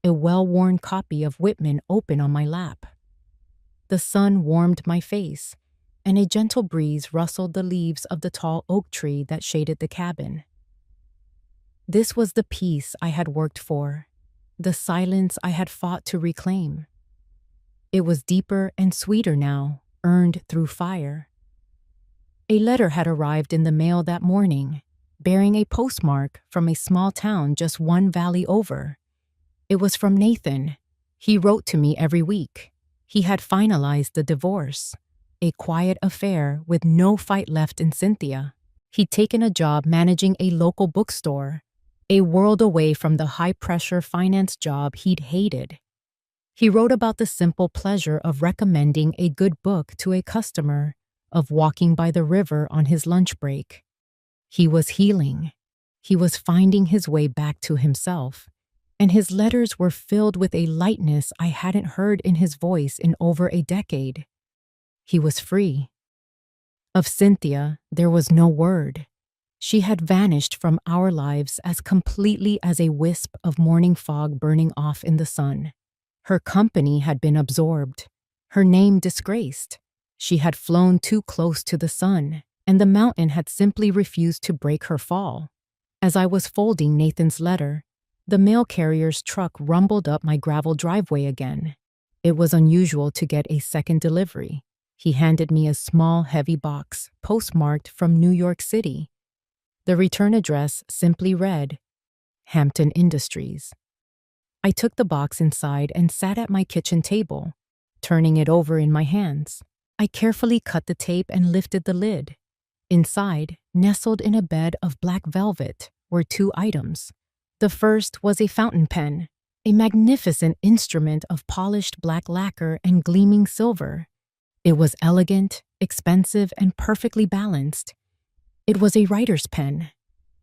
a well-worn copy of Whitman open on my lap. The sun warmed my face, and a gentle breeze rustled the leaves of the tall oak tree that shaded the cabin. This was the peace I had worked for, the silence I had fought to reclaim. It was deeper and sweeter now, earned through fire. A letter had arrived in the mail that morning, bearing a postmark from a small town just one valley over. It was from Nathan. He wrote to me every week. He had finalized the divorce, a quiet affair with no fight left in Cynthia. He'd taken a job managing a local bookstore, a world away from the high-pressure finance job he'd hated. He wrote about the simple pleasure of recommending a good book to a customer, of walking by the river on his lunch break. He was healing. He was finding his way back to himself, and his letters were filled with a lightness I hadn't heard in his voice in over a decade. He was free. Of Cynthia, there was no word. She had vanished from our lives as completely as a wisp of morning fog burning off in the sun. Her company had been absorbed, her name disgraced. She had flown too close to the sun, and the mountain had simply refused to break her fall. As I was folding Nathan's letter, the mail carrier's truck rumbled up my gravel driveway again. It was unusual to get a second delivery. He handed me a small, heavy box, postmarked from New York City. The return address simply read, Hampton Industries. I took the box inside and sat at my kitchen table, turning it over in my hands. I carefully cut the tape and lifted the lid. Inside, nestled in a bed of black velvet, were 2 items. The first was a fountain pen, a magnificent instrument of polished black lacquer and gleaming silver. It was elegant, expensive, and perfectly balanced. It was a writer's pen.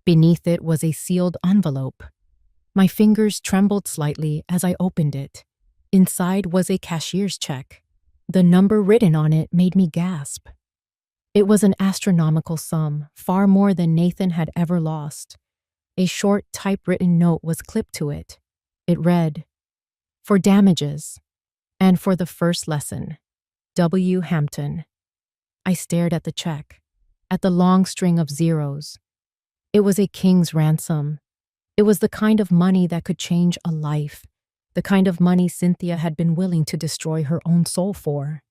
Beneath it was a sealed envelope. My fingers trembled slightly as I opened it. Inside was a cashier's check. The number written on it made me gasp. It was an astronomical sum, far more than Nathan had ever lost. A short typewritten note was clipped to it. It read, For damages, and for the first lesson, W. Hampton. I stared at the check, at the long string of zeros. It was a king's ransom. It was the kind of money that could change a life, the kind of money Cynthia had been willing to destroy her own soul for.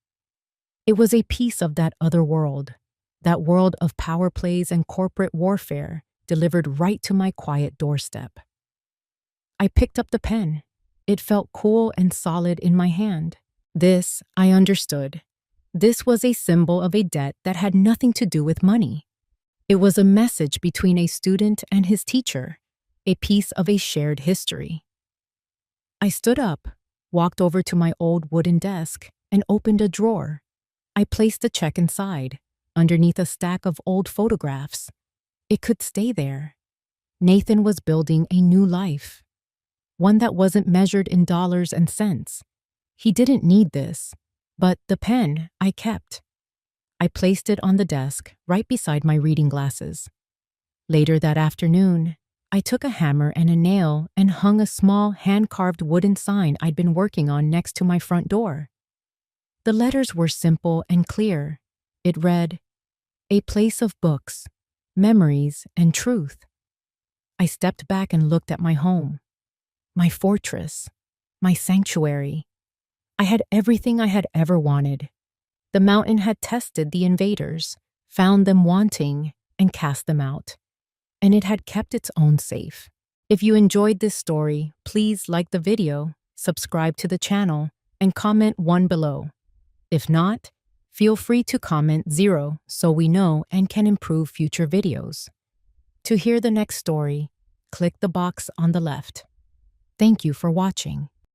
It was a piece of that other world, that world of power plays and corporate warfare, delivered right to my quiet doorstep. I picked up the pen. It felt cool and solid in my hand. This, I understood. This was a symbol of a debt that had nothing to do with money. It was a message between a student and his teacher, a piece of a shared history. I stood up, walked over to my old wooden desk, and opened a drawer. I placed the check inside, underneath a stack of old photographs. It could stay there. Nathan was building a new life, one that wasn't measured in dollars and cents. He didn't need this, but the pen I kept. I placed it on the desk right beside my reading glasses. Later that afternoon, I took a hammer and a nail and hung a small hand-carved wooden sign I'd been working on next to my front door. The letters were simple and clear. It read, A place of books, memories, and truth. I stepped back and looked at my home, my fortress, my sanctuary. I had everything I had ever wanted. The mountain had tested the invaders, found them wanting, and cast them out. And it had kept its own safe. If you enjoyed this story, please like the video, subscribe to the channel, and comment 1 below. If not, feel free to comment 0 so we know and can improve future videos. To hear the next story, click the box on the left. Thank you for watching.